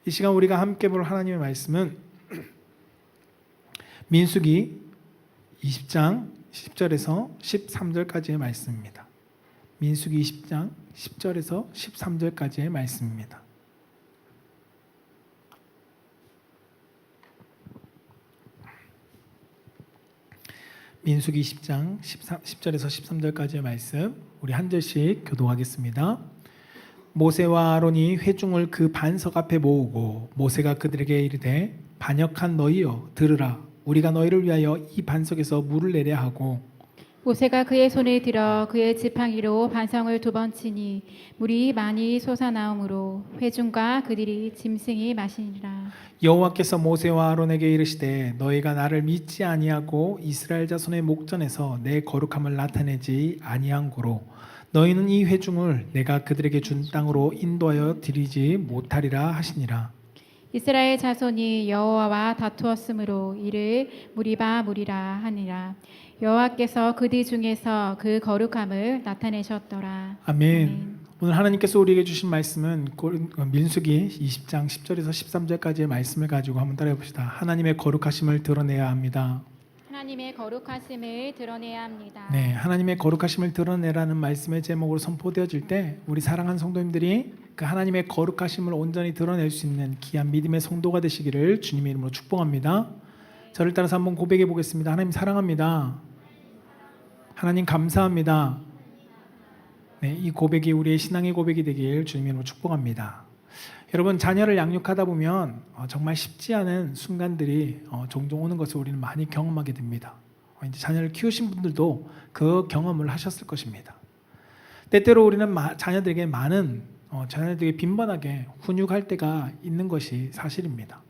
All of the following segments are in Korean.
이 시간 우리가 함께 볼 하나님의 말씀은 민수기 20장 10절에서 13절까지의 말씀입니다. 민수기 20장 10절에서 13절까지의 말씀입니다. 민수기 10장 10절에서 13절까지의 말씀 우리 한 절씩 교독하겠습니다. 모세와 아론이 회중을 그 반석 앞에 모으고 모세가 그들에게 이르되 반역한 너희여 들으라. 우리가 너희를 위하여 이 반석에서 물을 내려 하고 모세가 그의 손을 들어 그의 지팡이로 반성을 2번 치니 물이 많이 솟아나오므로 회중과 그들이 짐승이 마시니라. 여호와께서 모세와 아론에게 이르시되 너희가 나를 믿지 아니하고 이스라엘 자손의 목전에서 내 거룩함을 나타내지 아니한 고로 너희는 이 회중을 내가 그들에게 준 땅으로 인도하여 드리지 못하리라 하시니라. 이스라엘 자손이 여호와와 다투었으므로 이를 무리바 무리라 하니라. 여호와께서 그들 중에서 그 거룩함을 나타내셨더라. 아멘. 오늘 하나님께서 우리에게 주신 말씀은 민수기 20장 10절에서 13절까지의 말씀을 가지고 한번 따라해 봅시다. 하나님의 거룩하심을 드러내야 합니다. 하나님의 거룩하심을 드러내야 합니다. 네, 하나님의 거룩하심을 드러내라는 말씀의 제목으로 선포되어질 때 우리 사랑하는 성도님들이 그 하나님의 거룩하심을 온전히 드러낼 수 있는 귀한 믿음의 성도가 되시기를 주님의 이름으로 축복합니다. 저를 따라서 한번 고백해 보겠습니다. 하나님 사랑합니다. 하나님 감사합니다. 네, 이 고백이 우리의 신앙의 고백이 되길 주님의 이름으로 축복합니다. 여러분, 자녀를 양육하다 보면 정말 쉽지 않은 순간들이 종종 오는 것을 우리는 많이 경험하게 됩니다. 이제 자녀를 키우신 분들도 그 경험을 하셨을 것입니다. 때때로 우리는 자녀들에게 자녀들에게 빈번하게 훈육할 때가 있는 것이 사실입니다.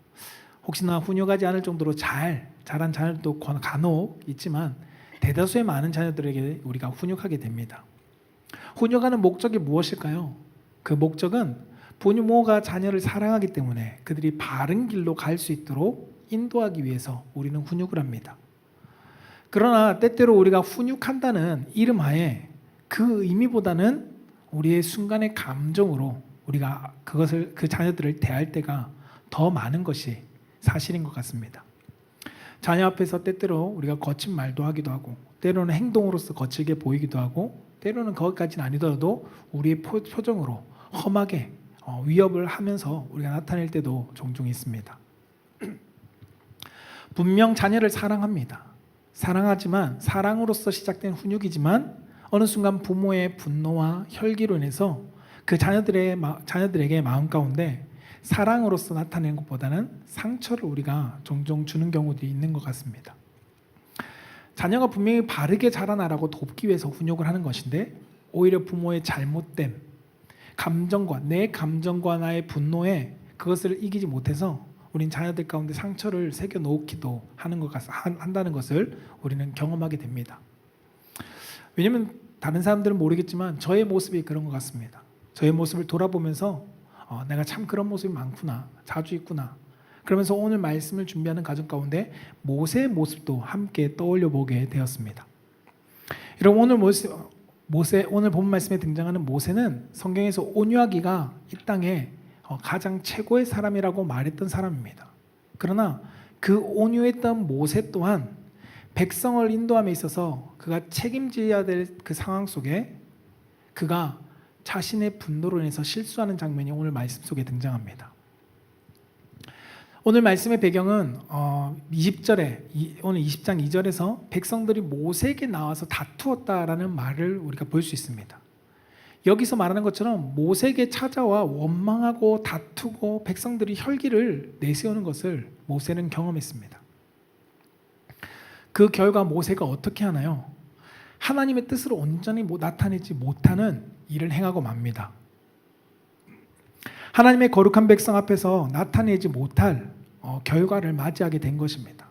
혹시나 훈육하지 않을 정도로 자란 자녀들도 간혹 있지만 대다수의 많은 자녀들에게 우리가 훈육하게 됩니다. 훈육하는 목적이 무엇일까요? 그 목적은 부모가 자녀를 사랑하기 때문에 그들이 바른 길로 갈 수 있도록 인도하기 위해서 우리는 훈육을 합니다. 그러나 때때로 우리가 훈육한다는 이름하에 그 의미보다는 우리의 순간의 감정으로 우리가 그 자녀들을 대할 때가 더 많은 것이 사실인 것 같습니다. 자녀 앞에서 때때로 우리가 거친 말도 하기도 하고 때로는 행동으로서 거칠게 보이기도 하고 때로는 거기까지는 아니더라도 우리의 표정으로 험하게 위협을 하면서 우리가 나타낼 때도 종종 있습니다. 분명 자녀를 사랑합니다. 사랑하지만 사랑으로서 시작된 훈육이지만 어느 순간 부모의 분노와 혈기로 인해서 그 자녀들에게 마음 가운데 사랑으로서 나타내는 것보다는 상처를 우리가 종종 주는 경우들이 있는 것 같습니다. 자녀가 분명히 바르게 자라나라고 돕기 위해서 훈육을 하는 것인데 오히려 부모의 잘못됨 내 감정과 나의 분노에 그것을 이기지 못해서 우린 자녀들 가운데 상처를 새겨 놓기도 한다는 것을 우리는 경험하게 됩니다. 왜냐하면 다른 사람들은 모르겠지만 저의 모습이 그런 것 같습니다. 저의 모습을 돌아보면서 내가 참 그런 모습이 많구나, 자주 있구나. 그러면서 오늘 말씀을 준비하는 과정 가운데 모세의 모습도 함께 떠올려 보게 되었습니다. 여러분, 오늘 본 말씀에 등장하는 모세는 성경에서 온유하기가 이 땅에 가장 최고의 사람이라고 말했던 사람입니다. 그러나 그 온유했던 모세 또한 백성을 인도함에 있어서 그가 책임져야 될 그 상황 속에 그가 자신의 분노로 인해서 실수하는 장면이 오늘 말씀 속에 등장합니다. 오늘 말씀의 배경은 오늘 20장 2절에서 백성들이 모세에게 나와서 다투었다라는 말을 우리가 볼 수 있습니다. 여기서 말하는 것처럼 모세에게 찾아와 원망하고 다투고 백성들이 혈기를 내세우는 것을 모세는 경험했습니다. 그 결과 모세가 어떻게 하나요? 하나님의 뜻을 온전히 나타내지 못하는 일을 행하고 맙니다. 하나님의 거룩한 백성 앞에서 나타내지 못할 결과를 맞이하게 된 것입니다.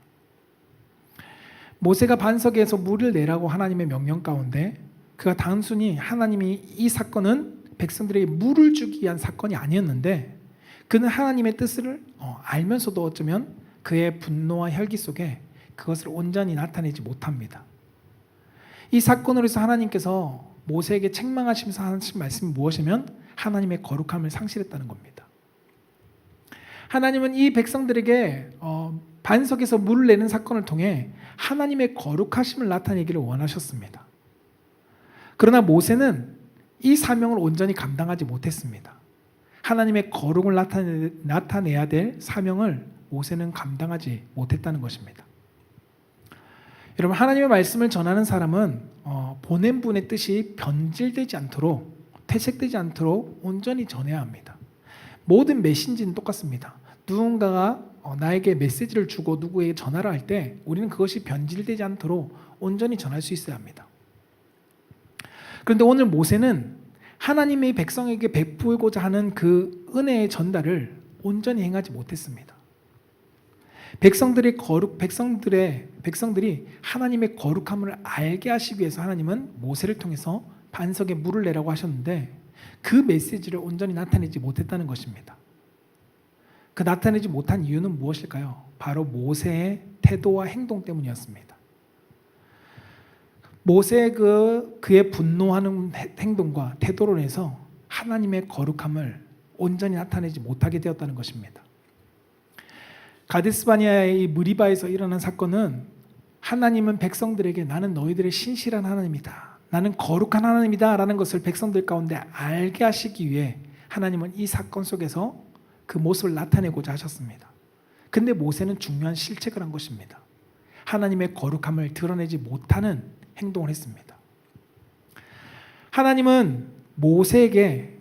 모세가 반석에서 물을 내라고 하나님의 명령 가운데 그가 단순히 하나님이 이 사건은 백성들에게 물을 주기 위한 사건이 아니었는데 그는 하나님의 뜻을 알면서도 어쩌면 그의 분노와 혈기 속에 그것을 온전히 나타내지 못합니다. 이 사건으로 해서 하나님께서 모세에게 책망하시면서 하신 말씀이 무엇이면 하나님의 거룩함을 상실했다는 겁니다. 하나님은 이 백성들에게 반석에서 물을 내는 사건을 통해 하나님의 거룩하심을 나타내기를 원하셨습니다. 그러나 모세는 이 사명을 온전히 감당하지 못했습니다. 하나님의 거룩을 나타내야 될 사명을 모세는 감당하지 못했다는 것입니다. 여러분, 하나님의 말씀을 전하는 사람은 보낸 분의 뜻이 변질되지 않도록, 퇴색되지 않도록 온전히 전해야 합니다. 모든 메신지는 똑같습니다. 누군가가 나에게 메시지를 주고 누구에게 전하라 할 때 우리는 그것이 변질되지 않도록 온전히 전할 수 있어야 합니다. 그런데 오늘 모세는 하나님의 백성에게 베풀고자 하는 그 은혜의 전달을 온전히 행하지 못했습니다. 백성들이 하나님의 거룩함을 알게 하시기 위해서 하나님은 모세를 통해서 반석에 물을 내라고 하셨는데 그 메시지를 온전히 나타내지 못했다는 것입니다. 그 나타내지 못한 이유는 무엇일까요? 바로 모세의 태도와 행동 때문이었습니다. 모세의 그의 분노하는 행동과 태도로 인해서 하나님의 거룩함을 온전히 나타내지 못하게 되었다는 것입니다. 가데스바니아의 이 무리바에서 일어난 사건은 하나님은 백성들에게 나는 너희들의 신실한 하나님이다, 나는 거룩한 하나님이다 라는 것을 백성들 가운데 알게 하시기 위해 하나님은 이 사건 속에서 그 모습을 나타내고자 하셨습니다. 근데 모세는 중요한 실책을 한 것입니다. 하나님의 거룩함을 드러내지 못하는 행동을 했습니다. 하나님은 모세에게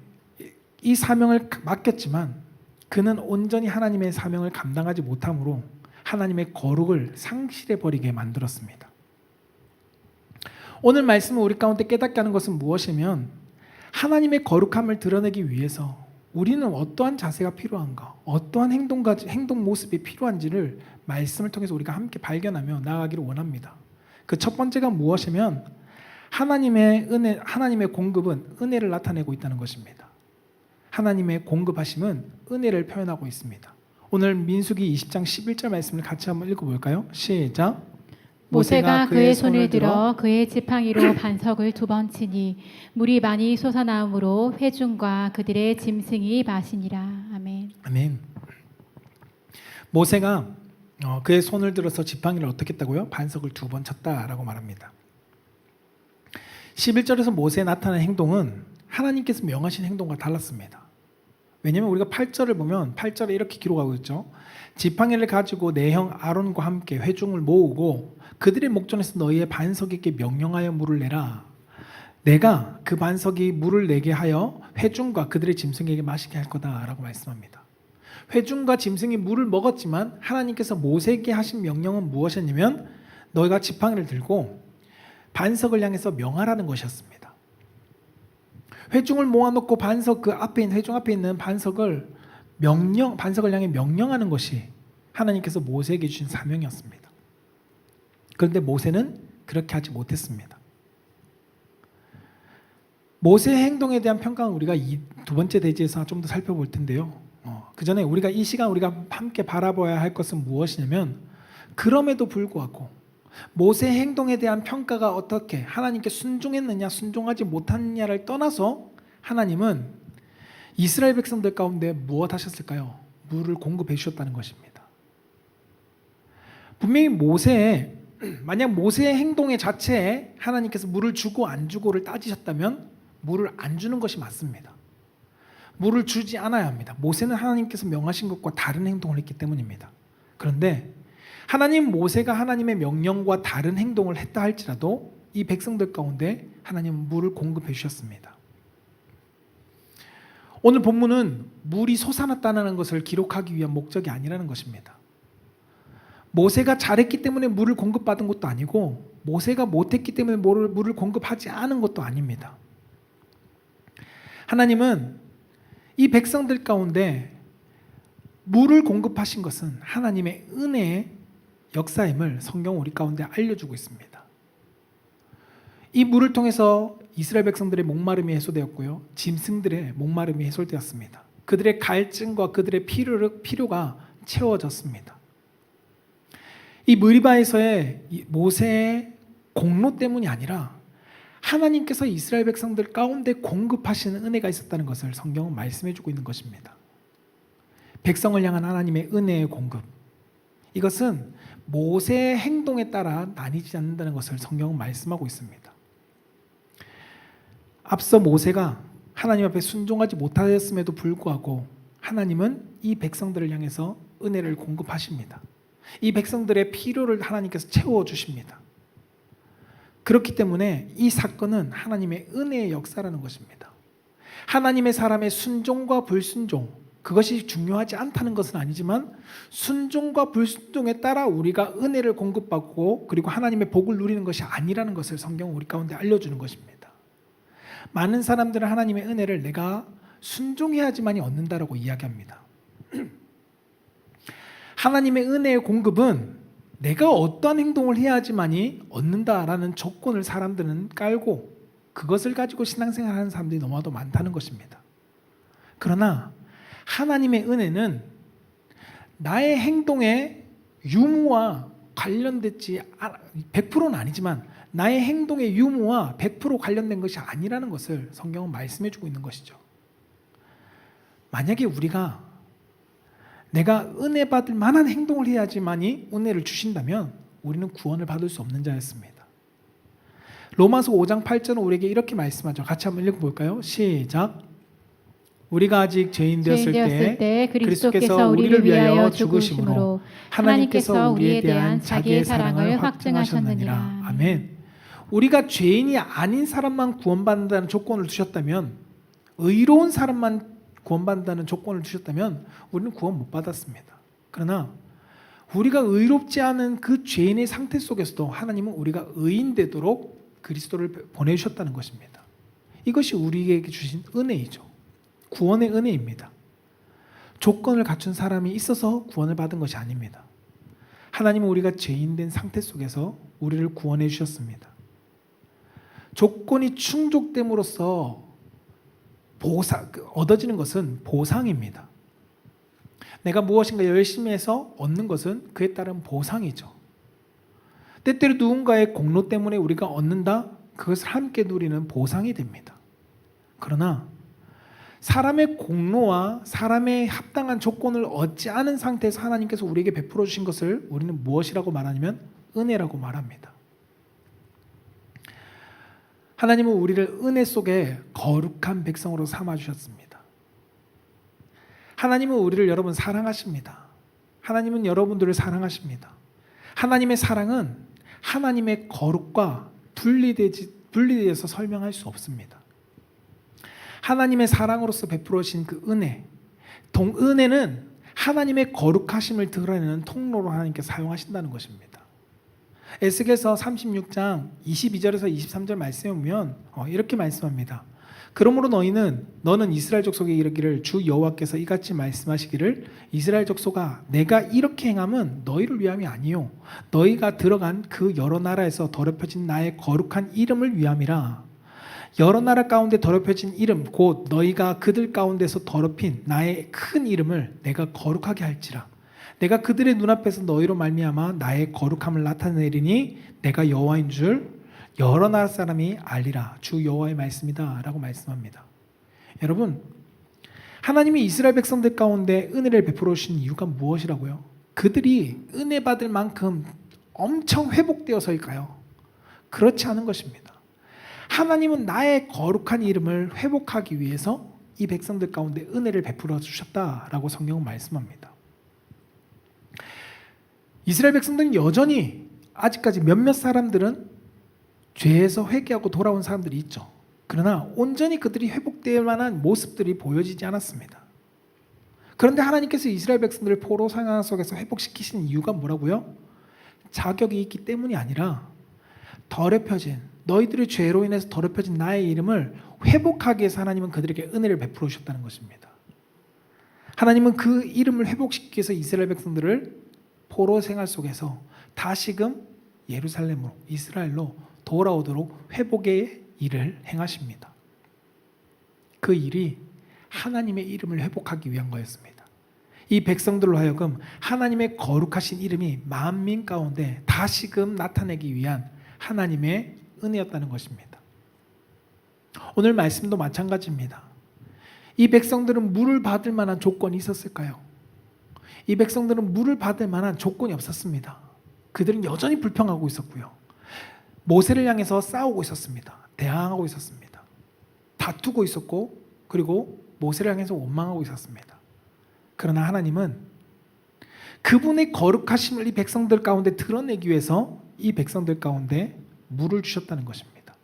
이 사명을 맡겼지만 그는 온전히 하나님의 사명을 감당하지 못함으로 하나님의 거룩을 상실해버리게 만들었습니다. 오늘 말씀을 우리 가운데 깨닫게 하는 것은 무엇이면 하나님의 거룩함을 드러내기 위해서 우리는 어떠한 자세가 필요한가, 어떠한 행동 모습이 필요한지를 말씀을 통해서 우리가 함께 발견하며 나아가기를 원합니다. 그 첫 번째가 무엇이면 하나님의 은혜, 하나님의 공급은 은혜를 나타내고 있다는 것입니다. 하나님의 공급하심은 은혜를 표현하고 있습니다. 오늘 민수기 20장 11절 말씀을 같이 한번 읽어볼까요? 시작. 모세가 그의 손을 들어 그의 지팡이로 반석을 2번 치니 물이 많이 솟아나오므로 회중과 그들의 짐승이 마시니라. 아멘. 아멘. 모세가 그의 손을 들어서 지팡이를 어떻게 했다고요? 반석을 2번 쳤다라고 말합니다. 11절에서 모세에 나타난 행동은 하나님께서 명하신 행동과 달랐습니다. 왜냐하면 우리가 8절을 보면 8절에 이렇게 기록하고 있죠. 지팡이를 가지고 내 형 아론과 함께 회중을 모으고 그들의 목전에서 너희의 반석에게 명령하여 물을 내라. 내가 그 반석이 물을 내게 하여 회중과 그들의 짐승에게 마시게 할 거다라고 말씀합니다. 회중과 짐승이 물을 먹었지만 하나님께서 모세에게 하신 명령은 무엇이었냐면 너희가 지팡이를 들고 반석을 향해서 명하라는 것이었습니다. 회중을 모아놓고 반석 그 앞에 있는 회중 앞에 있는 반석을 향해 명령하는 것이 하나님께서 모세에게 주신 사명이었습니다. 그런데 모세는 그렇게 하지 못했습니다. 모세의 행동에 대한 평가는 우리가 이 두 번째 대지에서 좀 더 살펴볼 텐데요. 그 전에 우리가 이 시간 우리가 함께 바라봐야 할 것은 무엇이냐면 그럼에도 불구하고 모세의 행동에 대한 평가가 어떻게 하나님께 순종했느냐 순종하지 못했느냐를 떠나서 하나님은 이스라엘 백성들 가운데 무엇 하셨을까요? 물을 공급해 주셨다는 것입니다. 분명히 만약 모세의 행동의 자체에 하나님께서 물을 주고 안 주고를 따지셨다면 물을 안 주는 것이 맞습니다. 물을 주지 않아야 합니다. 모세는 하나님께서 명하신 것과 다른 행동을 했기 때문입니다. 그런데 모세가 하나님의 명령과 다른 행동을 했다 할지라도 이 백성들 가운데 하나님은 물을 공급해 주셨습니다. 오늘 본문은 물이 솟아났다는 것을 기록하기 위한 목적이 아니라는 것입니다. 모세가 잘했기 때문에 물을 공급받은 것도 아니고 모세가 못했기 때문에 물을 공급하지 않은 것도 아닙니다. 하나님은 이 백성들 가운데 물을 공급하신 것은 하나님의 은혜의 역사임을 성경은 우리 가운데 알려주고 있습니다. 이 물을 통해서 이스라엘 백성들의 목마름이 해소되었고요. 짐승들의 목마름이 해소되었습니다. 그들의 갈증과 그들의 필요가 채워졌습니다. 이 무리바에서의 모세의 공로 때문이 아니라 하나님께서 이스라엘 백성들 가운데 공급하시는 은혜가 있었다는 것을 성경은 말씀해주고 있는 것입니다. 백성을 향한 하나님의 은혜의 공급, 이것은 모세의 행동에 따라 나뉘지 않는다는 것을 성경은 말씀하고 있습니다. 앞서 모세가 하나님 앞에 순종하지 못하였음에도 불구하고 하나님은 이 백성들을 향해서 은혜를 공급하십니다. 이 백성들의 필요를 하나님께서 채워주십니다. 그렇기 때문에 이 사건은 하나님의 은혜의 역사라는 것입니다. 하나님의 사람의 순종과 불순종, 그것이 중요하지 않다는 것은 아니지만 순종과 불순종에 따라 우리가 은혜를 공급받고 그리고 하나님의 복을 누리는 것이 아니라는 것을 성경은 우리 가운데 알려주는 것입니다. 많은 사람들은 하나님의 은혜를 내가 순종해야지만이 얻는다라고 이야기합니다. 하나님의 은혜의 공급은 내가 어떠한 행동을 해야지만이 얻는다라는 조건을 사람들은 깔고 그것을 가지고 신앙생활하는 사람들이 너무나도 많다는 것입니다. 그러나 하나님의 은혜는 나의 행동의 유무와 관련됐지 100%는 아니지만 나의 행동의 유무와 100% 관련된 것이 아니라는 것을 성경은 말씀해 주고 있는 것이죠. 만약에 우리가 내가 은혜 받을 만한 행동을 해야지만이 은혜를 주신다면 우리는 구원을 받을 수 없는 자였습니다. 로마서 5장 8절은 우리에게 이렇게 말씀하죠. 같이 한번 읽어볼까요? 시작. 우리가 아직 죄인 되었을 때 그리스도께서 우리를 위하여 죽으심으로 하나님께서 우리에 대한 자기의 사랑을 확증하셨느니라. 아멘. 우리가 죄인이 아닌 사람만 구원받는다는 조건을 두셨다면, 의로운 사람만 구원받는다는 조건을 주셨다면 우리는 구원 못 받았습니다. 그러나 우리가 의롭지 않은 그 죄인의 상태 속에서도 하나님은 우리가 의인 되도록 그리스도를 보내주셨다는 것입니다. 이것이 우리에게 주신 은혜이죠. 구원의 은혜입니다. 조건을 갖춘 사람이 있어서 구원을 받은 것이 아닙니다. 하나님은 우리가 죄인된 상태 속에서 우리를 구원해 주셨습니다. 조건이 충족됨으로써 얻어지는 것은 보상입니다. 내가 무엇인가 열심히 해서 얻는 것은 그에 따른 보상이죠. 때때로 누군가의 공로 때문에 우리가 얻는다, 그것을 함께 누리는 보상이 됩니다. 그러나 사람의 공로와 사람의 합당한 조건을 얻지 않은 상태에서 하나님께서 우리에게 베풀어 주신 것을 우리는 무엇이라고 말하냐면 은혜라고 말합니다. 하나님은 우리를 은혜 속에 거룩한 백성으로 삼아주셨습니다. 하나님은 우리를 여러분 사랑하십니다. 하나님은 여러분들을 사랑하십니다. 하나님의 사랑은 하나님의 거룩과 분리되어서 설명할 수 없습니다. 하나님의 사랑으로서 베풀어 주신 그 은혜, 은혜는 하나님의 거룩하심을 드러내는 통로로 하나님께서 사용하신다는 것입니다. 에스겔서 36장 22절에서 23절 말씀에 보면 이렇게 말씀합니다. 그러므로 너는 이스라엘 족속에 이르기를 주 여호와께서 이같이 말씀하시기를 이스라엘 족속아 내가 이렇게 행함은 너희를 위함이 아니요 너희가 들어간 그 여러 나라에서 더럽혀진 나의 거룩한 이름을 위함이라. 여러 나라 가운데 더럽혀진 이름 곧 너희가 그들 가운데서 더럽힌 나의 큰 이름을 내가 거룩하게 할지라. 내가 그들의 눈앞에서 너희로 말미암아 나의 거룩함을 나타내리니 내가 여호와인 줄 여러 나라 사람이 알리라. 주 여호와의 말씀이다 라고 말씀합니다. 여러분, 하나님이 이스라엘 백성들 가운데 은혜를 베풀어 주신 이유가 무엇이라고요? 그들이 은혜 받을 만큼 엄청 회복되어서일까요? 그렇지 않은 것입니다. 하나님은 나의 거룩한 이름을 회복하기 위해서 이 백성들 가운데 은혜를 베풀어 주셨다라고 성경은 말씀합니다. 이스라엘 백성들은 여전히 아직까지 몇몇 사람들은 죄에서 회개하고 돌아온 사람들이 있죠. 그러나 온전히 그들이 회복될 만한 모습들이 보여지지 않았습니다. 그런데 하나님께서 이스라엘 백성들을 포로 상황 속에서 회복시키시는 이유가 뭐라고요? 자격이 있기 때문이 아니라 더럽혀진 너희들의 죄로 인해서 더럽혀진 나의 이름을 회복하기 위해서 하나님은 그들에게 은혜를 베풀어 주셨다는 것입니다. 하나님은 그 이름을 회복시키기 위해서 이스라엘 백성들을 포로 생활 속에서 다시금 예루살렘으로 이스라엘로 돌아오도록 회복의 일을 행하십니다. 그 일이 하나님의 이름을 회복하기 위한 거였습니다. 이 백성들로 하여금 하나님의 거룩하신 이름이 만민 가운데 다시금 나타내기 위한 하나님의 은혜였다는 것입니다. 오늘 말씀도 마찬가지입니다. 이 백성들은 물을 받을 만한 조건이 있었을까요? 이 백성들은 물을 받을 만한 조건이 없었습니다. 그들은 여전히 불평하고 있었고요. 모세를 향해서 싸우고 있었습니다. 대항하고 있었습니다. 다투고 있었고 그리고 모세를 향해서 원망하고 있었습니다. 그러나 하나님은 그분의 거룩하심을 이 백성들 가운데 드러내기 위해서 이 백성들 가운데 물을 주셨다는 것입니다.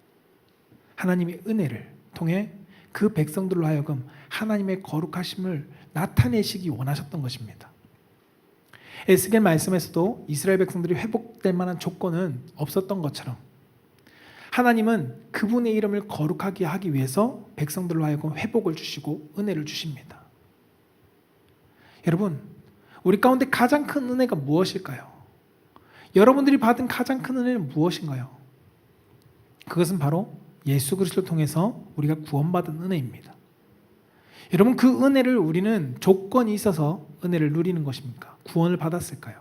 하나님의 은혜를 통해 그 백성들로 하여금 하나님의 거룩하심을 나타내시기 원하셨던 것입니다. 에스겔 말씀에서도 이스라엘 백성들이 회복될 만한 조건은 없었던 것처럼 하나님은 그분의 이름을 거룩하게 하기 위해서 백성들로 하여금 회복을 주시고 은혜를 주십니다. 여러분, 우리 가운데 가장 큰 은혜가 무엇일까요? 여러분들이 받은 가장 큰 은혜는 무엇인가요? 그것은 바로 예수 그리스도를 통해서 우리가 구원받은 은혜입니다. 여러분, 그 은혜를 우리는 조건이 있어서 은혜를 누리는 것입니까? 구원을 받았을까요?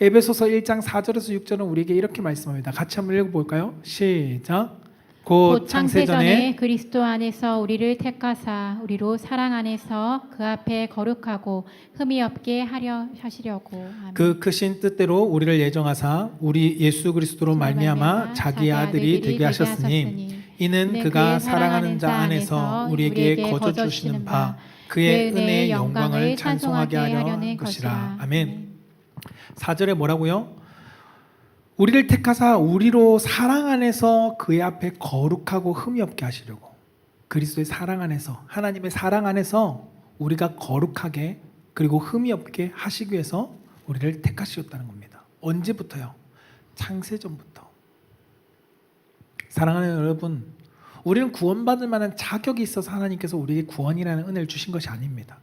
에베소서 1장 4절에서 6절은 우리에게 이렇게 말씀합니다. 같이 한번 읽어볼까요? 시작. 곧 창세전에 그리스도 안에서 우리를 택하사 우리로 사랑 안에서 그 앞에 거룩하고 흠이 없게 하려 하시려고. 아멘. 그 크신 뜻대로 우리를 예정하사 우리 예수 그리스도로 말미암아 자기의 아들이 되게 하셨으니 이는 그가 사랑하는 자 안에서 우리에게 거저 주시는 바 그의 은혜의 영광을 찬송하게 하려는 것이라. 아멘. 4절에 뭐라고요? 우리를 택하사 우리로 사랑 안에서 그의 앞에 거룩하고 흠이 없게 하시려고. 그리스도의 사랑 안에서, 하나님의 사랑 안에서 우리가 거룩하게 그리고 흠이 없게 하시기 위해서 우리를 택하셨다는 겁니다. 언제부터요? 창세전부터. 사랑하는 여러분, 우리는 구원받을 만한 자격이 있어서 하나님께서 우리에게 구원이라는 은혜를 주신 것이 아닙니다.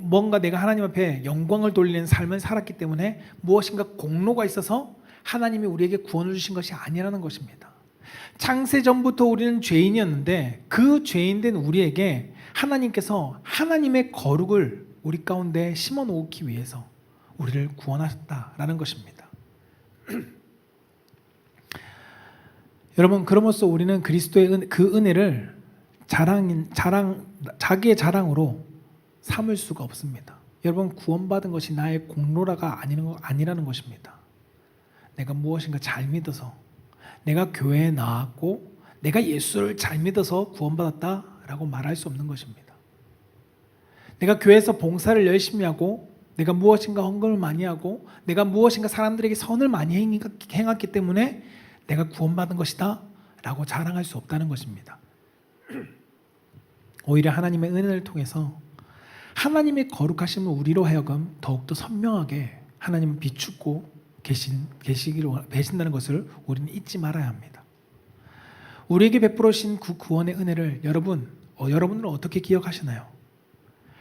뭔가 내가 하나님 앞에 영광을 돌리는 삶을 살았기 때문에 무엇인가 공로가 있어서 하나님이 우리에게 구원을 주신 것이 아니라는 것입니다. 창세전부터 우리는 죄인이었는데 그 죄인된 우리에게 하나님께서 하나님의 거룩을 우리 가운데 심어 놓기 위해서 우리를 구원하셨다라는 것입니다. 여러분, 그럼으로써 우리는 그리스도의 그 은혜를 자기의 자랑으로 삼을 수가 없습니다. 여러분, 구원받은 것이 나의 공로라가 아니라는 것입니다. 내가 무엇인가 잘 믿어서, 내가 교회에 나왔고 내가 예수를 잘 믿어서 구원받았다라고 말할 수 없는 것입니다. 내가 교회에서 봉사를 열심히 하고 내가 무엇인가 헌금을 많이 하고 내가 무엇인가 사람들에게 선을 많이 행했기 때문에 내가 구원받은 것이다 라고 자랑할 수 없다는 것입니다. 오히려 하나님의 은혜를 통해서 하나님의 거룩하심을 우리로 하여금 더욱더 선명하게 하나님은 비추고 계신다는 것을 우리는 잊지 말아야 합니다. 우리에게 베풀어신 그 구원의 은혜를 여러분들은 어떻게 기억하시나요?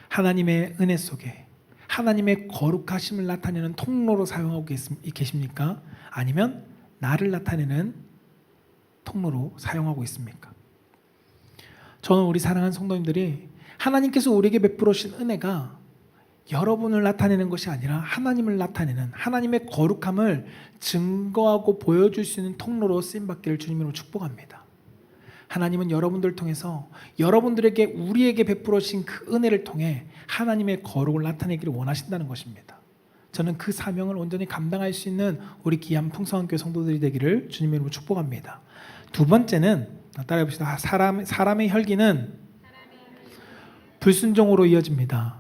하나님의 은혜 속에 하나님의 거룩하심을 나타내는 통로로 사용하고 계십니까? 아니면 나를 나타내는 통로로 사용하고 있습니까? 저는 우리 사랑하는 성도님들이 하나님께서 우리에게 베풀어신 은혜가 여러분을 나타내는 것이 아니라 하나님을 나타내는 하나님의 거룩함을 증거하고 보여줄 수 있는 통로로 쓰임받기를 주님으로 축복합니다. 하나님은 여러분들을 통해서 여러분들에게 우리에게 베풀어진 그 은혜를 통해 하나님의 거룩을 나타내기를 원하신다는 것입니다. 저는 그 사명을 온전히 감당할 수 있는 우리 귀한 풍성한 교회 성도들이 되기를 주님의 이름으로 축복합니다. 두 번째는 따라해 봅시다. 사람의 혈기는 불순종으로 이어집니다.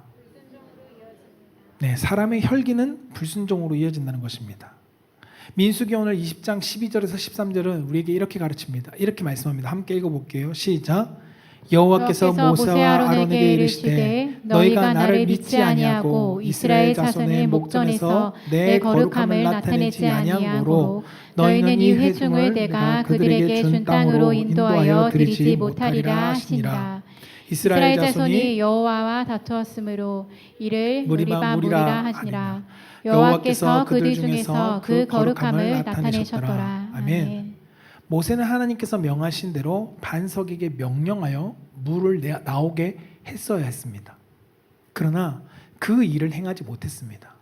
네, 사람의 혈기는 불순종으로 이어진다는 것입니다. 민수기 오늘 20장 12절에서 13절은 우리에게 이렇게 가르칩니다. 이렇게 말씀합니다. 함께 읽어볼게요. 시작. 여호와께서 모세와 아론에게 이르시되 너희가 나를 믿지 아니하고 이스라엘 자손의 목전에서 내 거룩함을 나타내지 아니하므로 너희는 이 회중을 내가 그들에게 준 땅으로 인도하여 드리지 못하리라 하시니라. 이스라엘 자손이 여호와와 다투었으므로 이를 무리바 무리라 하시니라. 여호와께서 그들 중에서 그 거룩함을 나타내셨더라. 아멘. 모세는 하나님께서 명하신 대로 반석에게 명령하여 물을 나오게 했어야 했습니다. 그러나 그 일을 행하지 못했습니다.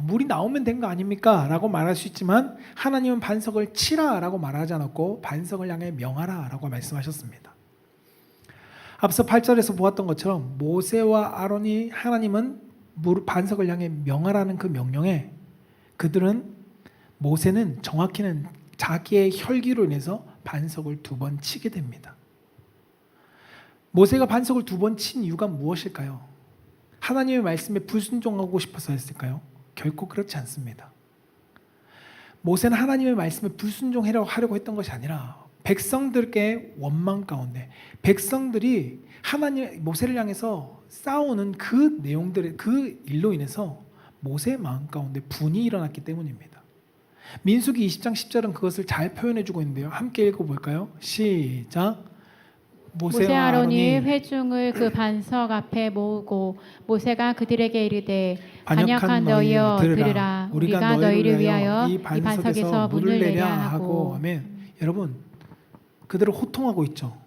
물이 나오면 된 거 아닙니까? 라고 말할 수 있지만 하나님은 반석을 치라 라고 말하지 않았고 반석을 향해 명하라 라고 말씀하셨습니다. 앞서 8절에서 보았던 것처럼 모세와 아론이 하나님은 반석을 향해 명하라는 그 명령에 모세는 정확히는 자기의 혈기로 인해서 반석을 2번 치게 됩니다. 모세가 반석을 2번 친 이유가 무엇일까요? 하나님의 말씀에 불순종하고 싶어서였을까요? 결코 그렇지 않습니다. 모세는 하나님의 말씀에 불순종하려고 했던 것이 아니라 백성들께 원망 가운데 백성들이 모세를 향해서 싸우는 그 내용들의 그 일로 인해서 모세의 마음 가운데 분이 일어났기 때문입니다. 민수기 20장 10절은 그것을 잘 표현해주고 있는데요. 함께 읽어볼까요? 시작. 모세 아론이 회중을 그 반석 앞에 모으고 모세가 그들에게 이르되 반역한 너희여 들으라. 우리가 너희를 위하여 이 반석에서 물을 내랴 하고. 아멘. 여러분, 그들을 호통하고 있죠.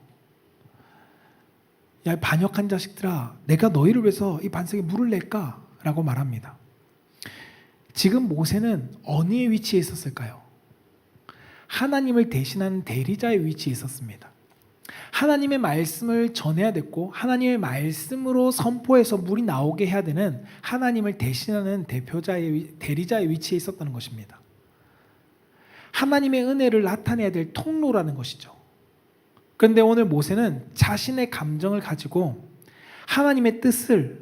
야, 반역한 자식들아, 내가 너희를 위해서 이 반석에 물을 낼까? 라고 말합니다. 지금 모세는 어느의 위치에 있었을까요? 하나님을 대신하는 대리자의 위치에 있었습니다. 하나님의 말씀을 전해야 됐고 하나님의 말씀으로 선포해서 물이 나오게 해야 되는 하나님을 대신하는 대리자의 위치에 있었다는 것입니다. 하나님의 은혜를 나타내야 될 통로라는 것이죠. 그런데 오늘 모세는 자신의 감정을 가지고 하나님의 뜻을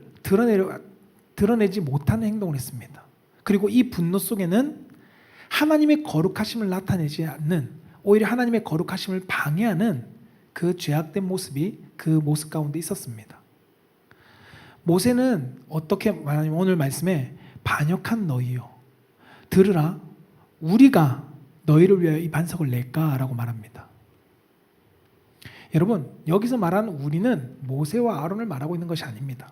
드러내지 못하는 행동을 했습니다. 그리고 이 분노 속에는 하나님의 거룩하심을 나타내지 않는, 오히려 하나님의 거룩하심을 방해하는 그 죄악된 모습이 그 모습 가운데 있었습니다. 모세는 어떻게 말하냐면 오늘 말씀에 반역한 너희요 들으라, 우리가 너희를 위하여 이 반석을 낼까라고 말합니다. 여러분, 여기서 말하는 우리는 모세와 아론을 말하고 있는 것이 아닙니다.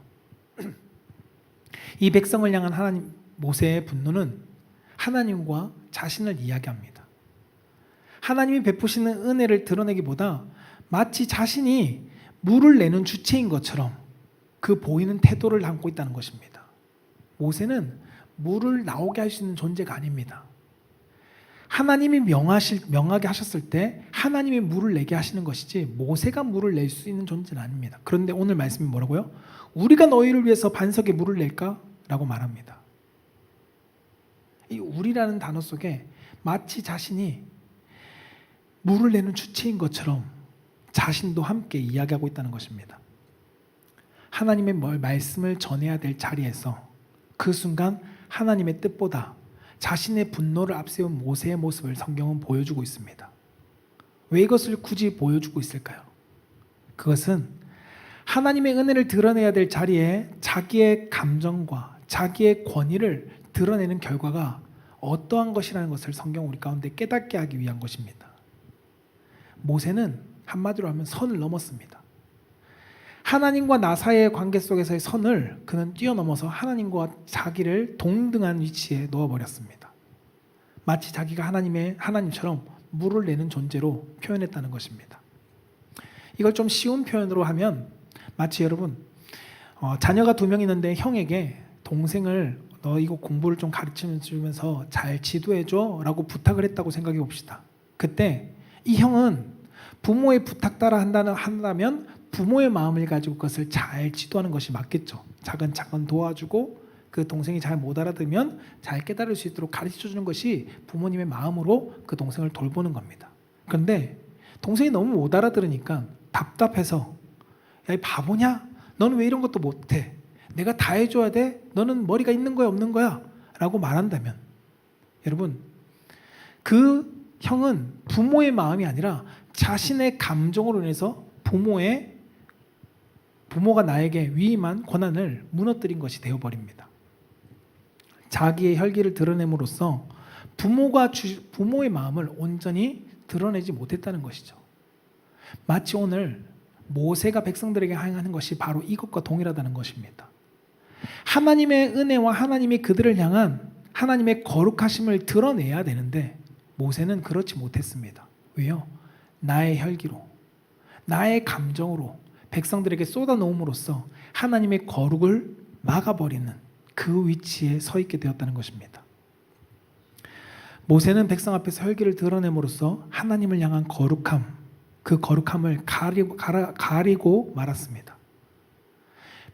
이 백성을 향한 모세의 분노는 하나님과 자신을 이야기합니다. 하나님이 베푸시는 은혜를 드러내기보다 마치 자신이 물을 내는 주체인 것처럼 그 보이는 태도를 담고 있다는 것입니다. 모세는 물을 나오게 할 수 있는 존재가 아닙니다. 하나님이 명하게 하셨을 때 하나님이 물을 내게 하시는 것이지 모세가 물을 낼 수 있는 존재는 아닙니다. 그런데 오늘 말씀이 뭐라고요? 우리가 너희를 위해서 반석에 물을 낼까? 라고 말합니다. 이 우리라는 단어 속에 마치 자신이 물을 내는 주체인 것처럼 자신도 함께 이야기하고 있다는 것입니다. 하나님의 말씀을 전해야 될 자리에서 그 순간 하나님의 뜻보다 자신의 분노를 앞세운 모세의 모습을 성경은 보여주고 있습니다. 왜 이것을 굳이 보여주고 있을까요? 그것은 하나님의 은혜를 드러내야 될 자리에 자기의 감정과 자기의 권위를 드러내는 결과가 어떠한 것이라는 것을 성경 우리 가운데 깨닫게 하기 위한 것입니다. 모세는 한마디로 하면 선을 넘었습니다. 하나님과 나 사이의 관계 속에서의 선을 그는 뛰어넘어서 하나님과 자기를 동등한 위치에 놓아버렸습니다. 마치 자기가 하나님처럼 물을 내는 존재로 표현했다는 것입니다. 이걸 좀 쉬운 표현으로 하면 마치 여러분 자녀가 2명 있는데 형에게 동생을 너 이거 공부를 좀 가르치면서 잘 지도해줘 라고 부탁을 했다고 생각해 봅시다. 그때 이 형은 부모의 부탁 따라 한다면 부모의 마음을 가지고 그것을 잘 지도하는 것이 맞겠죠. 차근차근 도와주고 그 동생이 잘 못 알아들으면 잘 깨달을 수 있도록 가르쳐주는 것이 부모님의 마음으로 그 동생을 돌보는 겁니다. 그런데 동생이 너무 못 알아들으니까 답답해서 야, 이 바보냐? 너는 왜 이런 것도 못해? 내가 다 해줘야 돼? 너는 머리가 있는 거야 없는 거야? 라고 말한다면 여러분, 그 형은 부모의 마음이 아니라 자신의 감정으로 인해서 부모가 나에게 위임한 권한을 무너뜨린 것이 되어버립니다. 자기의 혈기를 드러냄으로써 부모의 마음을 온전히 드러내지 못했다는 것이죠. 마치 오늘 모세가 백성들에게 행하는 것이 바로 이것과 동일하다는 것입니다. 하나님의 은혜와 하나님이 그들을 향한 하나님의 거룩하심을 드러내야 되는데 모세는 그렇지 못했습니다. 왜요? 나의 혈기로, 나의 감정으로 백성들에게 쏟아놓음으로써 하나님의 거룩을 막아버리는 그 위치에 서 있게 되었다는 것입니다. 모세는 백성 앞에서 혈기를 드러냄으로써 하나님을 향한 거룩함, 그 거룩함을 가리고 말았습니다.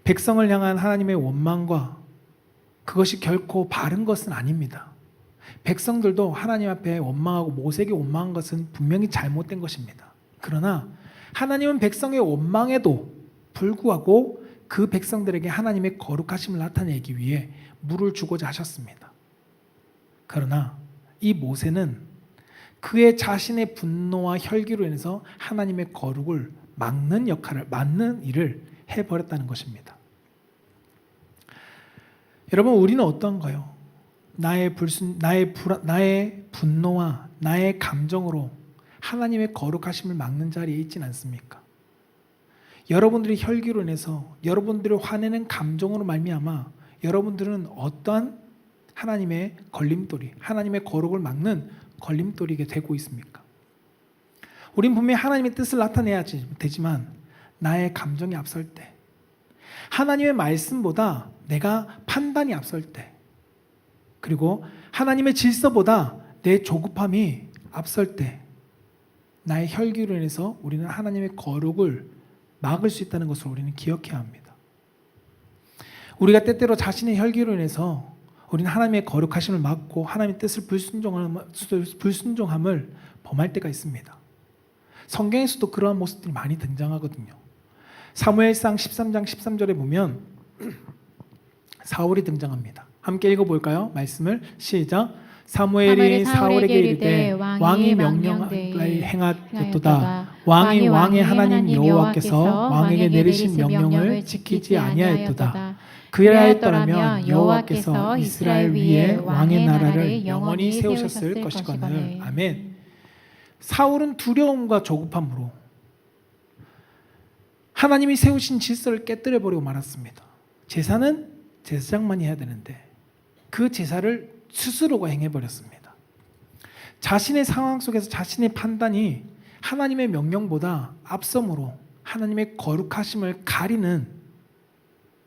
백성을 향한 하나님의 원망과 그것이 결코 바른 것은 아닙니다. 백성들도 하나님 앞에 원망하고 모세에게 원망한 것은 분명히 잘못된 것입니다. 그러나 하나님은 백성의 원망에도 불구하고 그 백성들에게 하나님의 거룩하심을 나타내기 위해 물을 주고자 하셨습니다. 그러나 이 모세는 그의 자신의 분노와 혈기로 인해서 하나님의 거룩을 막는 일을 해버렸다는 것입니다. 여러분, 우리는 어떤가요? 나의 분노와 나의 감정으로 하나님의 거룩하심을 막는 자리에 있진 않습니까? 여러분들이 혈기로 인해서 여러분들을 화내는 감정으로 말미암아 여러분들은 어떠한 하나님의 걸림돌이, 하나님의 거룩을 막는 걸림돌이게 되고 있습니까? 우린 분명히 하나님의 뜻을 나타내야 되지만 나의 감정이 앞설 때, 하나님의 말씀보다 내가 판단이 앞설 때, 그리고 하나님의 질서보다 내 조급함이 앞설 때, 나의 혈기로 인해서 우리는 하나님의 거룩을 막을 수 있다는 것을 우리는 기억해야 합니다. 우리가 때때로 자신의 혈기로 인해서 우리는 하나님의 거룩하심을 막고 하나님의 뜻을 불순종함을 범할 때가 있습니다. 성경에서도 그러한 모습들이 많이 등장하거든요. 사무엘상 13장 13절에 보면 사울이 등장합니다. 함께 읽어볼까요? 말씀을 시작. 사무엘이 사울에게 이르되 왕이 명령하여 행하였도다. 왕이 왕의 하나님 여호와께서 왕에게 내리신 명령을 지키지 아니하였도다. 그리하였더라면 여호와께서 이스라엘 위에 왕의 나라를 영원히 세우셨을 것이거늘. 아멘. 사울은 두려움과 조급함으로 하나님이 세우신 질서를 깨뜨려 버리고 말았습니다. 제사는 제사장만이 해야 되는데 그 제사를 스스로가 행해버렸습니다. 자신의 상황 속에서 자신의 판단이 하나님의 명령보다 앞섬으로 하나님의 거룩하심을 가리는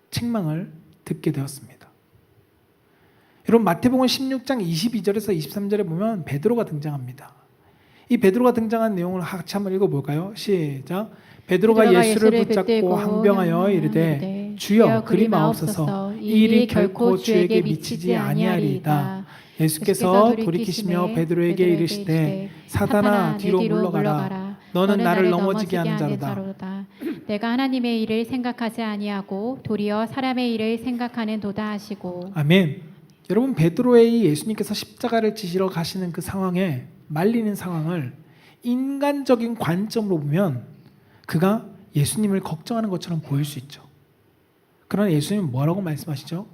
책망을 듣게 되었습니다. 여러분, 마태복음 16장 22절에서 23절에 보면 베드로가 등장합니다. 이 베드로가 등장한 내용을 같이 한번 읽어볼까요? 시작. 베드로가 예수를 붙잡고 항변하여 이르되 주여 그리 마옵소서, 이 일이 결코 주에게 미치지 아니하리이다. 예수께서 돌이키시며 베드로에게 이르시되 사단아 뒤로 물러가라. 너는 나를 넘어지게 하는 자로다. 내가 하나님의 일을 생각하지 아니하고 도리어 사람의 일을 생각하는도다 하시고. 아멘. 여러분, 베드로의 예수님께서 십자가를 지시러 가시는 그 상황에 말리는 상황을 인간적인 관점으로 보면 그가 예수님을 걱정하는 것처럼 보일 수 있죠. 그러나 예수님은 뭐라고 말씀하시죠?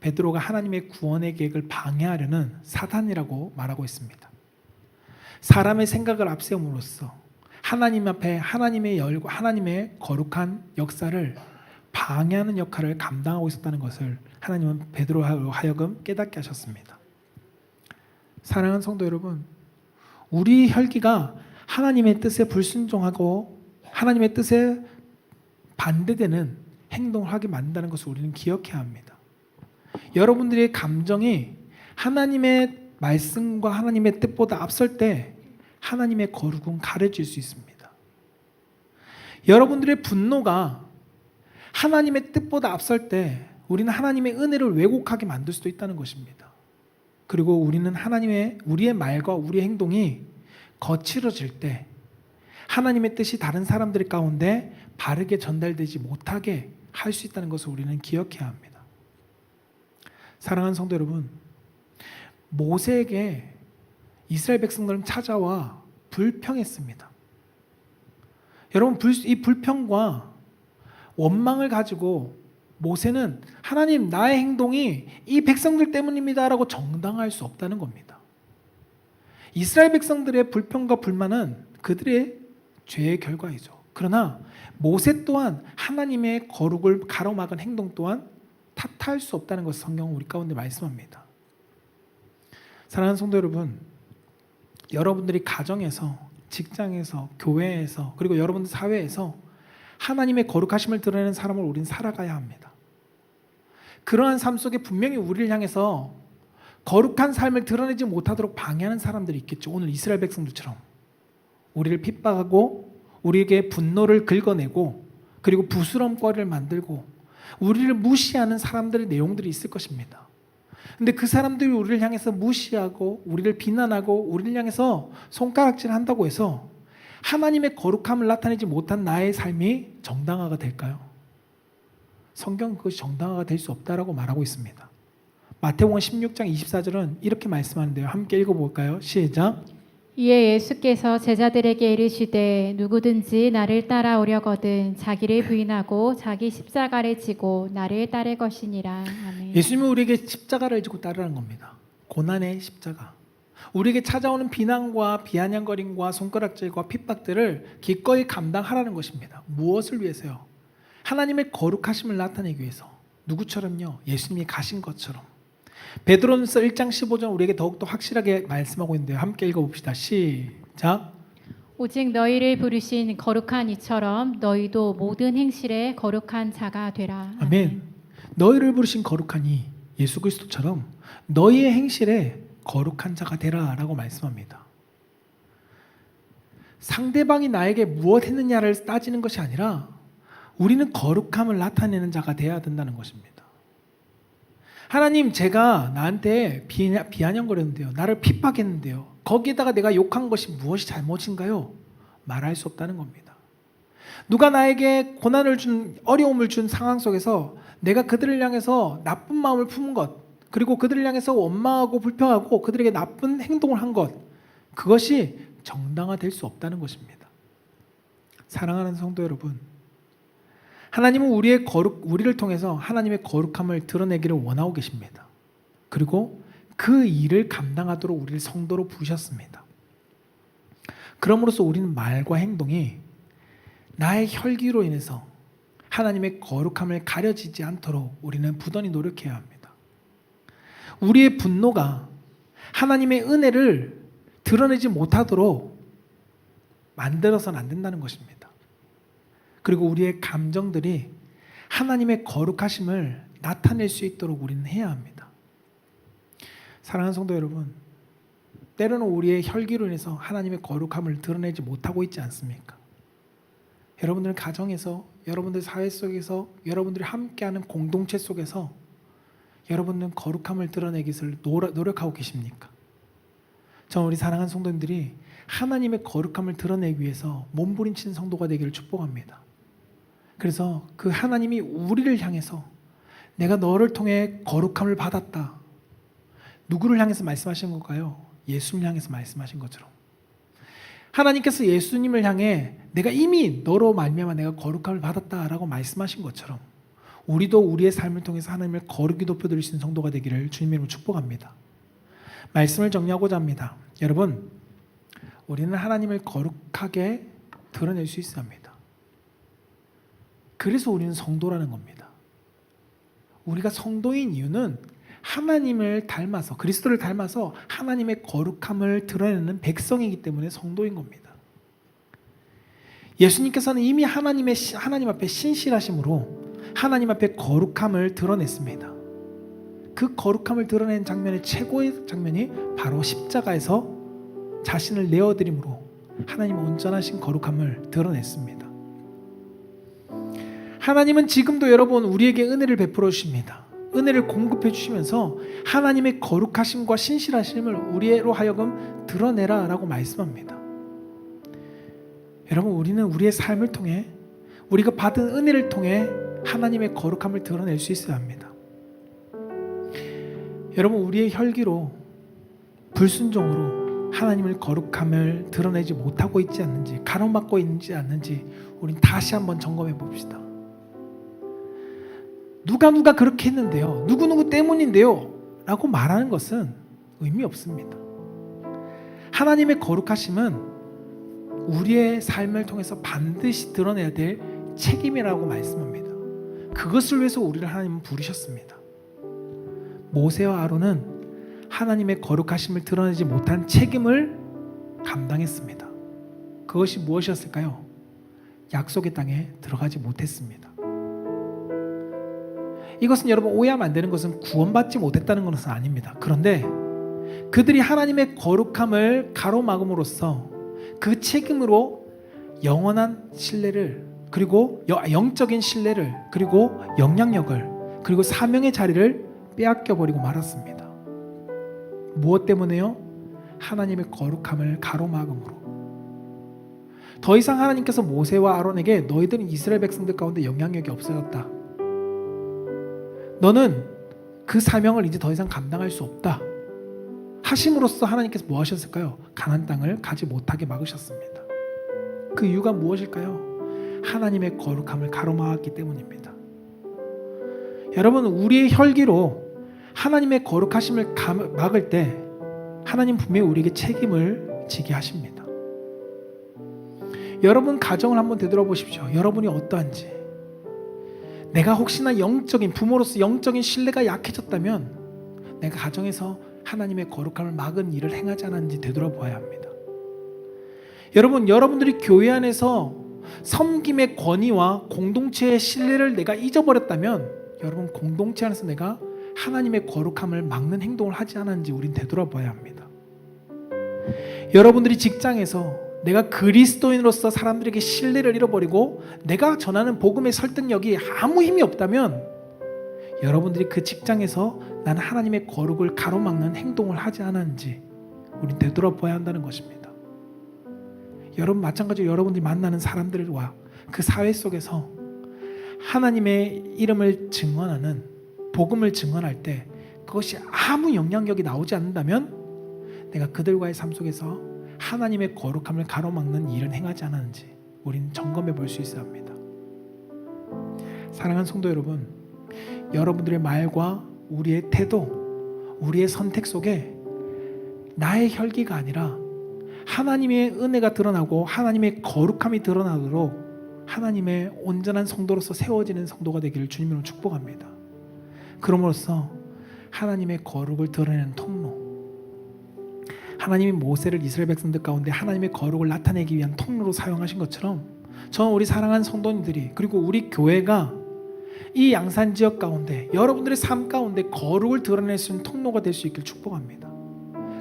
베드로가 하나님의 구원의 계획을 방해하려는 사단이라고 말하고 있습니다. 사람의 생각을 앞세움으로써 하나님 앞에 하나님의 거룩한 역사를 방해하는 역할을 감당하고 있었다는 것을 하나님은 베드로로 하여금 깨닫게 하셨습니다. 사랑하는 성도 여러분, 우리 혈기가 하나님의 뜻에 불순종하고 하나님의 뜻에 반대되는 행동을 하게 만든다는 것을 우리는 기억해야 합니다. 여러분들의 감정이 하나님의 말씀과 하나님의 뜻보다 앞설 때 하나님의 거룩은 가려질 수 있습니다. 여러분들의 분노가 하나님의 뜻보다 앞설 때 우리는 하나님의 은혜를 왜곡하게 만들 수도 있다는 것입니다. 그리고 우리는 우리의 말과 우리의 행동이 거칠어질 때 하나님의 뜻이 다른 사람들 가운데 바르게 전달되지 못하게 할 수 있다는 것을 우리는 기억해야 합니다. 사랑하는 성도 여러분, 모세에게 이스라엘 백성들은 찾아와 불평했습니다. 여러분, 이 불평과 원망을 가지고 모세는 하나님, 나의 행동이 이 백성들 때문입니다라고 정당화할 수 없다는 겁니다. 이스라엘 백성들의 불평과 불만은 그들의 죄의 결과이죠. 그러나 모세 또한 하나님의 거룩을 가로막은 행동 또한 탓할 수 없다는 것을 성경은 우리 가운데 말씀합니다. 사랑하는 성도 여러분, 여러분들이 가정에서, 직장에서, 교회에서, 그리고 여러분들 사회에서 하나님의 거룩하심을 드러내는 사람을 우리는 살아가야 합니다. 그러한 삶 속에 분명히 우리를 향해서 거룩한 삶을 드러내지 못하도록 방해하는 사람들이 있겠죠. 오늘 이스라엘 백성들처럼 우리를 핍박하고 우리에게 분노를 긁어내고 그리고 부스럼거리를 만들고 우리를 무시하는 사람들의 내용들이 있을 것입니다. 근데 그 사람들이 우리를 향해서 무시하고 우리를 비난하고 우리를 향해서 손가락질 한다고 해서 하나님의 거룩함을 나타내지 못한 나의 삶이 정당화가 될까요? 성경은 그것이 정당화가 될 수 없다라고 말하고 있습니다. 마태복음 16장 24절은 이렇게 말씀하는데요. 함께 읽어볼까요? 시작. 이에 예수께서 제자들에게 이르시되 누구든지 나를 따라오려거든 자기를 부인하고 자기 십자가를 지고 나를 따를 것이니라. 아멘. 예수님은 우리에게 십자가를 지고 따르라는 겁니다. 고난의 십자가. 우리에게 찾아오는 비난과 비아냥거림과 손가락질과 핍박들을 기꺼이 감당하라는 것입니다. 무엇을 위해서요? 하나님의 거룩하심을 나타내기 위해서. 누구처럼요? 예수님이 가신 것처럼. 베드로전서 1장 15절 우리에게 더욱더 확실하게 말씀하고 있는데요. 함께 읽어봅시다. 시작. 오직 너희를 부르신 거룩한 이처럼 너희도 모든 행실에 거룩한 자가 되라. 아멘. 너희를 부르신 거룩한 이 예수 그리스도처럼 너희의 행실에 거룩한 자가 되라라고 말씀합니다. 상대방이 나에게 무엇 했느냐를 따지는 것이 아니라 우리는 거룩함을 나타내는 자가 되어야 된다는 것입니다. 하나님, 제가 나한테 비아냥거렸는데요. 나를 핍박했는데요. 거기에다가 내가 욕한 것이 무엇이 잘못인가요? 말할 수 없다는 겁니다. 누가 나에게 고난을 준, 어려움을 준 상황 속에서 내가 그들을 향해서 나쁜 마음을 품은 것, 그리고 그들을 향해서 원망하고 불평하고 그들에게 나쁜 행동을 한 것, 그것이 정당화될 수 없다는 것입니다. 사랑하는 성도 여러분, 하나님은 우리를 통해서 하나님의 거룩함을 드러내기를 원하고 계십니다. 그리고 그 일을 감당하도록 우리를 성도로 부르셨습니다. 그러므로서 우리는 말과 행동이 나의 혈기로 인해서 하나님의 거룩함을 가려지지 않도록 우리는 부단히 노력해야 합니다. 우리의 분노가 하나님의 은혜를 드러내지 못하도록 만들어서는 안 된다는 것입니다. 그리고 우리의 감정들이 하나님의 거룩하심을 나타낼 수 있도록 우리는 해야 합니다. 사랑하는 성도 여러분, 때로는 우리의 혈기로 인해서 하나님의 거룩함을 드러내지 못하고 있지 않습니까? 여러분들 가정에서, 여러분들 사회 속에서, 여러분들이 함께하는 공동체 속에서 여러분들은 거룩함을 드러내기 위해서 노력하고 계십니까? 저는 우리 사랑하는 성도님들이 하나님의 거룩함을 드러내기 위해서 몸부림치는 성도가 되기를 축복합니다. 그래서 그 하나님이 우리를 향해서 내가 너를 통해 거룩함을 받았다. 누구를 향해서 말씀하신 걸까요? 예수님을 향해서 말씀하신 것처럼. 하나님께서 예수님을 향해 내가 이미 너로 말미암아 내가 거룩함을 받았다라고 말씀하신 것처럼 우리도 우리의 삶을 통해서 하나님을 거룩히 높여드릴 수 있는 성도가 되기를 주님의 이름으로 축복합니다. 말씀을 정리하고자 합니다. 여러분, 우리는 하나님을 거룩하게 드러낼 수 있어야 합니다. 그래서 우리는 성도라는 겁니다. 우리가 성도인 이유는 하나님을 닮아서, 그리스도를 닮아서 하나님의 거룩함을 드러내는 백성이기 때문에 성도인 겁니다. 예수님께서는 이미 하나님 앞에 신실하심으로 하나님 앞에 거룩함을 드러냈습니다. 그 거룩함을 드러낸 장면의 최고의 장면이 바로 십자가에서 자신을 내어드림으로 하나님의 온전하신 거룩함을 드러냈습니다. 하나님은 지금도 여러분 우리에게 은혜를 베풀어 주십니다. 은혜를 공급해 주시면서 하나님의 거룩하심과 신실하심을 우리로 하여금 드러내라 라고 말씀합니다. 여러분, 우리는 우리의 삶을 통해 우리가 받은 은혜를 통해 하나님의 거룩함을 드러낼 수 있어야 합니다. 여러분, 우리의 혈기로 불순종으로 하나님의 거룩함을 드러내지 못하고 있지 않는지, 가로막고 있지 않는지 우린 다시 한번 점검해 봅시다. 누가 그렇게 했는데요, 누구 때문인데요 라고 말하는 것은 의미 없습니다. 하나님의 거룩하심은 우리의 삶을 통해서 반드시 드러내야 될 책임이라고 말씀합니다. 그것을 위해서 우리를 하나님은 부르셨습니다. 모세와 아론은 하나님의 거룩하심을 드러내지 못한 책임을 감당했습니다. 그것이 무엇이었을까요? 약속의 땅에 들어가지 못했습니다. 이것은 여러분 오해하면 안 되는 것은 구원받지 못했다는 것은 아닙니다. 그런데 그들이 하나님의 거룩함을 가로막음으로써 그 책임으로 영원한 신뢰를 그리고 영적인 신뢰를, 그리고 영향력을, 그리고 사명의 자리를 빼앗겨 버리고 말았습니다. 무엇 때문에요? 하나님의 거룩함을 가로막음으로. 더 이상 하나님께서 모세와 아론에게 너희들은 이스라엘 백성들 가운데 영향력이 없어졌다. 너는 그 사명을 이제 더 이상 감당할 수 없다 하심으로써 하나님께서 뭐 하셨을까요? 가나안 땅을 가지 못하게 막으셨습니다. 그 이유가 무엇일까요? 하나님의 거룩함을 가로막았기 때문입니다. 여러분, 우리의 혈기로 하나님의 거룩하심을 막을 때 하나님 분명히 우리에게 책임을 지게 하십니다. 여러분 가정을 한번 되돌아보십시오. 여러분이 어떠한지. 내가 혹시나 부모로서 영적인 신뢰가 약해졌다면 내가 가정에서 하나님의 거룩함을 막은 일을 행하지 않았는지 되돌아보아야 합니다. 여러분들이 교회 안에서 섬김의 권위와 공동체의 신뢰를 내가 잊어버렸다면 여러분 공동체 안에서 내가 하나님의 거룩함을 막는 행동을 하지 않았는지 우린 되돌아봐야 합니다. 여러분들이 직장에서 내가 그리스도인으로서 사람들에게 신뢰를 잃어버리고 내가 전하는 복음의 설득력이 아무 힘이 없다면 여러분들이 그 직장에서 나는 하나님의 거룩을 가로막는 행동을 하지 않았는지 우린 되돌아봐야 한다는 것입니다. 여러분 마찬가지로 여러분들이 만나는 사람들과 그 사회 속에서 하나님의 이름을 증언하는 복음을 증언할 때 그것이 아무 영향력이 나오지 않는다면 내가 그들과의 삶 속에서 하나님의 거룩함을 가로막는 일은 행하지 않았는지 우린 점검해 볼 수 있어야 합니다. 사랑하는 성도 여러분, 여러분들의 말과 우리의 태도, 우리의 선택 속에 나의 혈기가 아니라 하나님의 은혜가 드러나고 하나님의 거룩함이 드러나도록 하나님의 온전한 성도로서 세워지는 성도가 되기를 주님으로 축복합니다. 그럼으로써 하나님의 거룩을 드러내는 통로, 하나님이 모세를 이스라엘 백성들 가운데 하나님의 거룩을 나타내기 위한 통로로 사용하신 것처럼 저는 우리 사랑하는 성도님들이 그리고 우리 교회가 이 양산 지역 가운데 여러분들의 삶 가운데 거룩을 드러낼 수 있는 통로가 될 수 있길 축복합니다.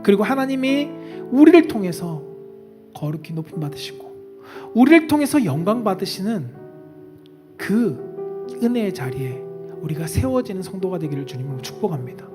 그리고 하나님이 우리를 통해서 거룩히 높임 받으시고 우리를 통해서 영광 받으시는 그 은혜의 자리에 우리가 세워지는 성도가 되기를 주님으로 축복합니다.